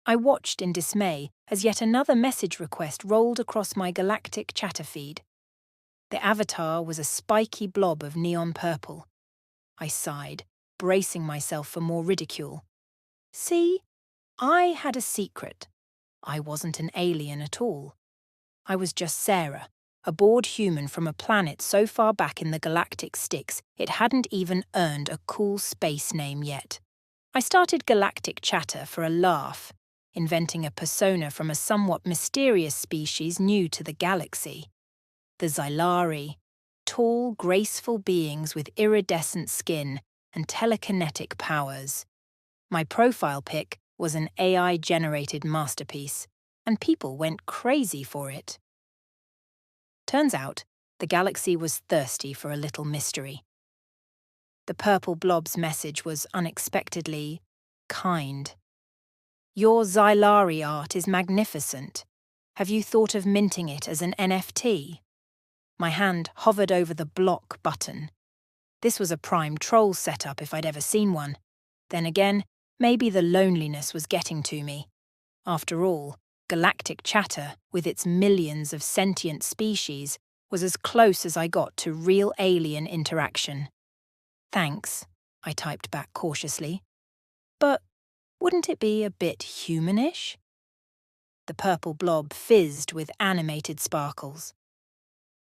I watched in dismay as yet another message request rolled across my Galactic chatter feed. The avatar was a spiky blob of neon purple. I sighed, bracing myself for more ridicule. See, I had a secret. I wasn't an alien at all. I was just Sarah, a bored human from a planet so far back in the galactic sticks it hadn't even earned a cool space name yet. I started Galactic Chatter for a laugh, inventing a persona from a somewhat mysterious species new to the galaxy. The Xylari, tall, graceful beings with iridescent skin and telekinetic powers. My profile pic was an AI-generated masterpiece, and people went crazy for it. Turns out, the galaxy was thirsty for a little mystery. The purple blob's message was unexpectedly kind. Your Xylari art is magnificent. Have you thought of minting it as an NFT? My hand hovered over the block button. This was a prime troll setup if I'd ever seen one. Then again, maybe the loneliness was getting to me. After all, Galactic Chatter, with its millions of sentient species, was as close as I got to real alien interaction. Thanks, I typed back cautiously. But wouldn't it be a bit humanish? The purple blob fizzed with animated sparkles.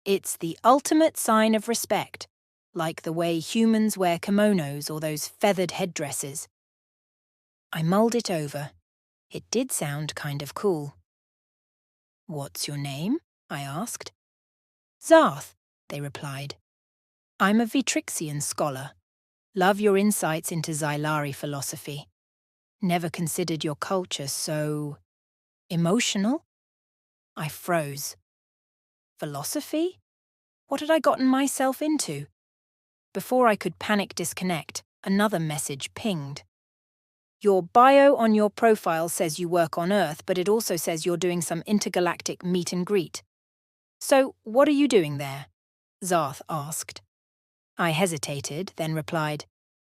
It's the ultimate sign of respect, like the way humans wear kimonos or those feathered headdresses. I mulled it over. It did sound kind of cool. What's your name? I asked. Zarth, they replied. I'm a Vitrixian scholar. Love your insights into Xylari philosophy. Never considered your culture so emotional? I froze. Philosophy? What had I gotten myself into? Before I could panic disconnect, another message pinged. Your bio on your profile says you work on Earth, but it also says you're doing some intergalactic meet and greet. So, what are you doing there? Zarth asked. I hesitated, then replied,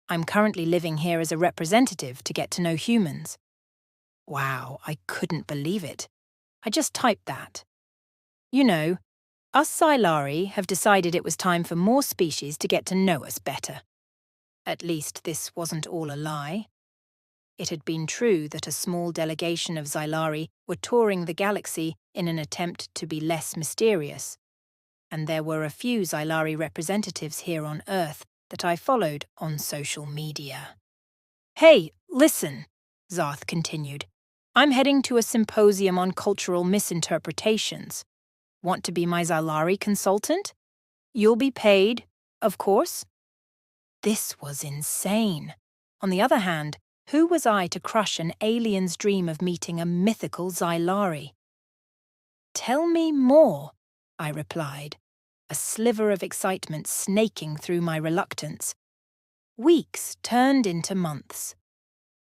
I'm currently living here as a representative to get to know humans. Wow, I couldn't believe it. I just typed that. You know, us Xylari have decided it was time for more species to get to know us better. At least this wasn't all a lie. It had been true that a small delegation of Xylari were touring the galaxy in an attempt to be less mysterious. And there were a few Xylari representatives here on Earth that I followed on social media. Hey, listen, Zarth continued. I'm heading to a symposium on cultural misinterpretations. Want to be my Xylari consultant? You'll be paid, of course. This was insane. On the other hand, who was I to crush an alien's dream of meeting a mythical Xylari? Tell me more, I replied, a sliver of excitement snaking through my reluctance. Weeks turned into months.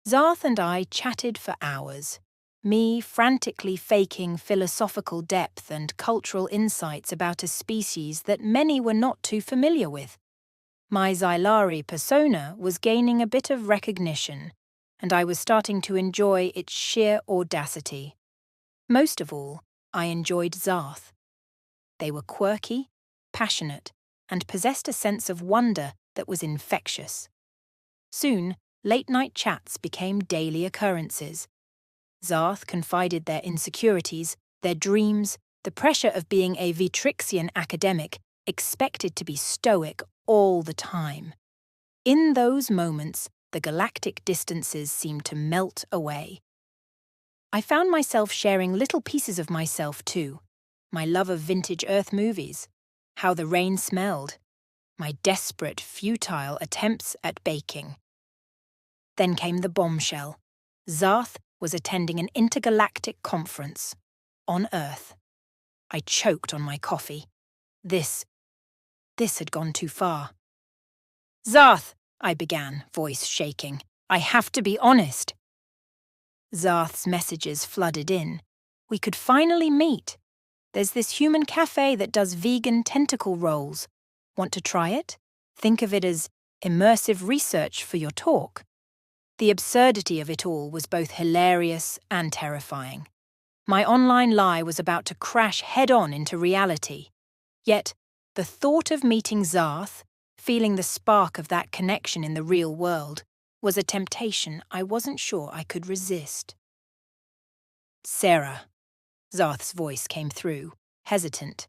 Zarth and I chatted for hours, me frantically faking philosophical depth and cultural insights about a species that many were not too familiar with. My Xylari persona was gaining a bit of recognition, and I was starting to enjoy its sheer audacity. Most of all, I enjoyed Zarth. They were quirky, passionate, and possessed a sense of wonder that was infectious. Soon, late-night chats became daily occurrences. Zarth confided their insecurities, their dreams, the pressure of being a Vitrixian academic, expected to be stoic all the time. In those moments, the galactic distances seemed to melt away. I found myself sharing little pieces of myself too. My love of vintage Earth movies, how the rain smelled, my desperate, futile attempts at baking. Then came the bombshell. Zarth was attending an intergalactic conference on Earth. I choked on my coffee. This had gone too far. Zarth, I began, voice shaking. I have to be honest. Zarth's messages flooded in. We could finally meet. There's this human cafe that does vegan tentacle rolls. Want to try it? Think of it as immersive research for your talk. The absurdity of it all was both hilarious and terrifying. My online lie was about to crash head-on into reality. Yet, the thought of meeting Zarth, feeling the spark of that connection in the real world, was a temptation I wasn't sure I could resist. "Sarah," Zarth's voice came through, hesitant.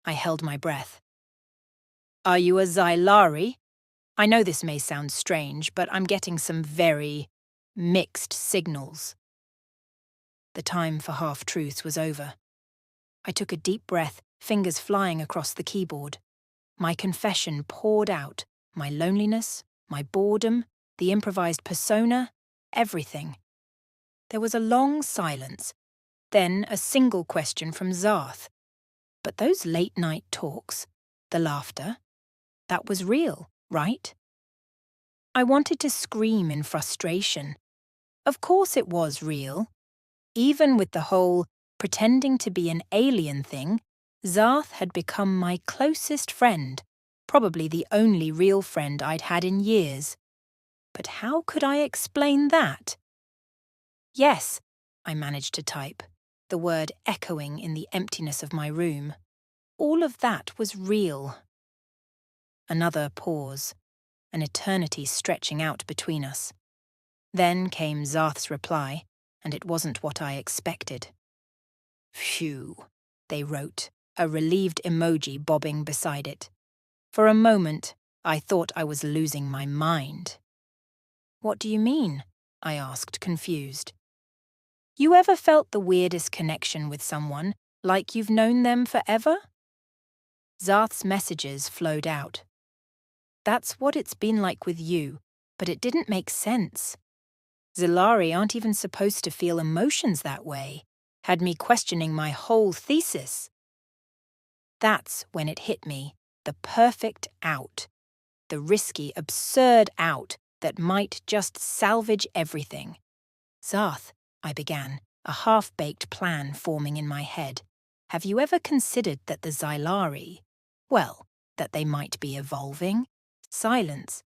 I held my breath. "Are you a Xylari? I know this may sound strange, but I'm getting some very mixed signals." The time for half-truths was over. I took a deep breath, fingers flying across the keyboard. My confession poured out, my loneliness, my boredom, the improvised persona, everything. There was a long silence, then a single question from Zarth. But those late-night talks, the laughter, that was real, right? I wanted to scream in frustration. Of course it was real. Even with the whole pretending to be an alien thing, Zarth had become my closest friend, probably the only real friend I'd had in years. But how could I explain that? "Yes," I managed to type, the word echoing in the emptiness of my room. All of that was real. Another pause, an eternity stretching out between us. Then came Zarth's reply, and it wasn't what I expected. "Phew," they wrote, a relieved emoji bobbing beside it. For a moment, I thought I was losing my mind. "What do you mean?" I asked, confused. "You ever felt the weirdest connection with someone, like you've known them forever?" Zarth's messages flowed out. "That's what it's been like with you, but it didn't make sense. Xylari aren't even supposed to feel emotions that way," had me questioning my whole thesis. That's when it hit me, the perfect out. The risky, absurd out that might just salvage everything. "Zarth," I began, a half-baked plan forming in my head. "Have you ever considered that the Xylari, well, that they might be evolving?" Silence.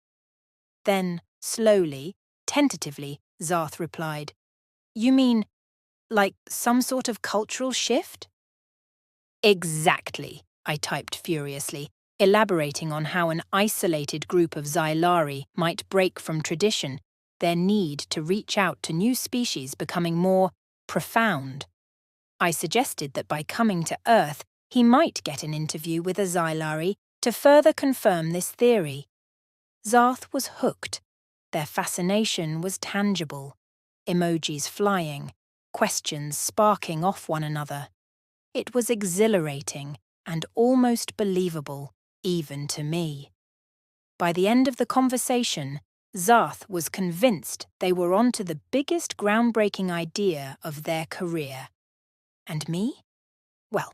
Then, slowly, tentatively, Zarth replied, "You mean, like some sort of cultural shift?" "Exactly," I typed furiously, elaborating on how an isolated group of Xylari might break from tradition, their need to reach out to new species becoming more profound. I suggested that by coming to Earth, he might get an interview with a Xylari to further confirm this theory. Zarth was hooked. Their fascination was tangible. Emojis flying, questions sparking off one another. It was exhilarating and almost believable, even to me. By the end of the conversation, Zarth was convinced they were onto the biggest groundbreaking idea of their career. And me? Well,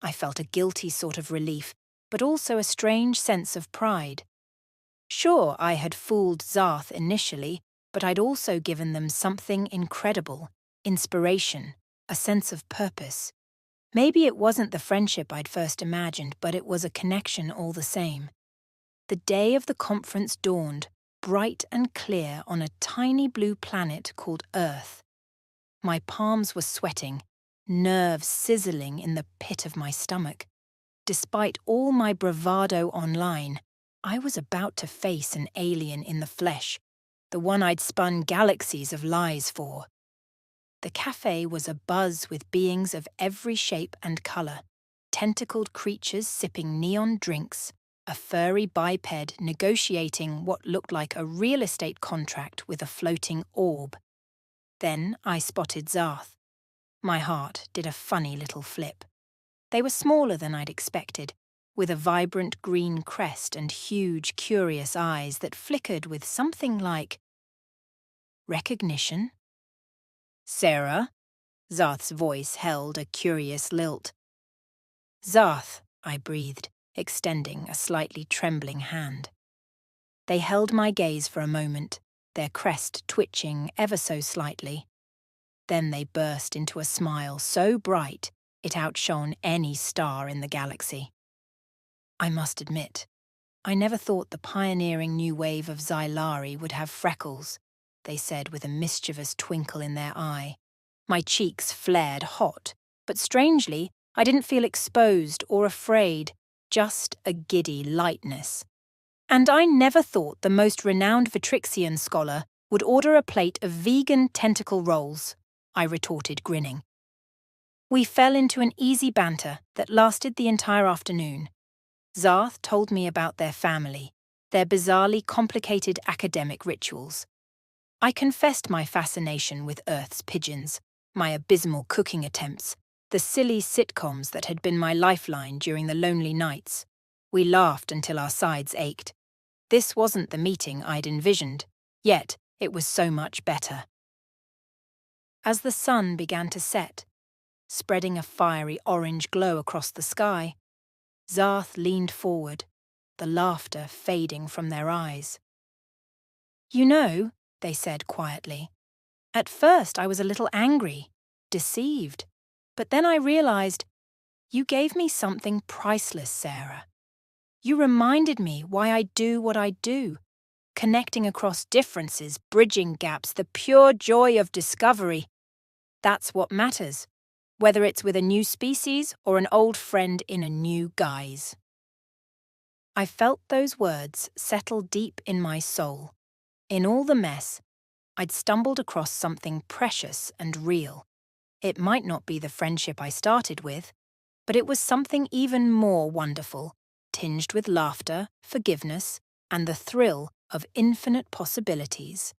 I felt a guilty sort of relief, but also a strange sense of pride. Sure, I had fooled Zarth initially, but I'd also given them something incredible, inspiration, a sense of purpose. Maybe it wasn't the friendship I'd first imagined, but it was a connection all the same. The day of the conference dawned, bright and clear on a tiny blue planet called Earth. My palms were sweating, nerves sizzling in the pit of my stomach. Despite all my bravado online, I was about to face an alien in the flesh, the one I'd spun galaxies of lies for. The cafe was abuzz with beings of every shape and colour, tentacled creatures sipping neon drinks, a furry biped negotiating what looked like a real estate contract with a floating orb. Then I spotted Zarth. My heart did a funny little flip. They were smaller than I'd expected, with a vibrant green crest and huge, curious eyes that flickered with something like recognition. "Sarah?" Zarth's voice held a curious lilt. "Zarth," I breathed, extending a slightly trembling hand. They held my gaze for a moment, their crest twitching ever so slightly. Then they burst into a smile so bright it outshone any star in the galaxy. I must admit, I never thought the pioneering new wave of Xylari would have freckles. they said with a mischievous twinkle in their eye. My cheeks flared hot, but strangely, I didn't feel exposed or afraid, just a giddy lightness. And I never thought the most renowned Vitrixian scholar would order a plate of vegan tentacle rolls, I retorted, grinning. We fell into an easy banter that lasted the entire afternoon. Zarth told me about their family, their bizarrely complicated academic rituals. I confessed my fascination with Earth's pigeons, my abysmal cooking attempts, the silly sitcoms that had been my lifeline during the lonely nights. We laughed until our sides ached. This wasn't the meeting I'd envisioned, yet it was so much better. As the sun began to set, spreading a fiery orange glow across the sky, Zarth leaned forward, the laughter fading from their eyes. You know, they said quietly, at first I was a little angry, deceived, but then I realized you gave me something priceless, Sarah. You reminded me why I do what I do, connecting across differences, bridging gaps, the pure joy of discovery. That's what matters, whether it's with a new species or an old friend in a new guise. I felt those words settle deep in my soul. In all the mess, I'd stumbled across something precious and real. It might not be the friendship I started with, but it was something even more wonderful, tinged with laughter, forgiveness, and the thrill of infinite possibilities.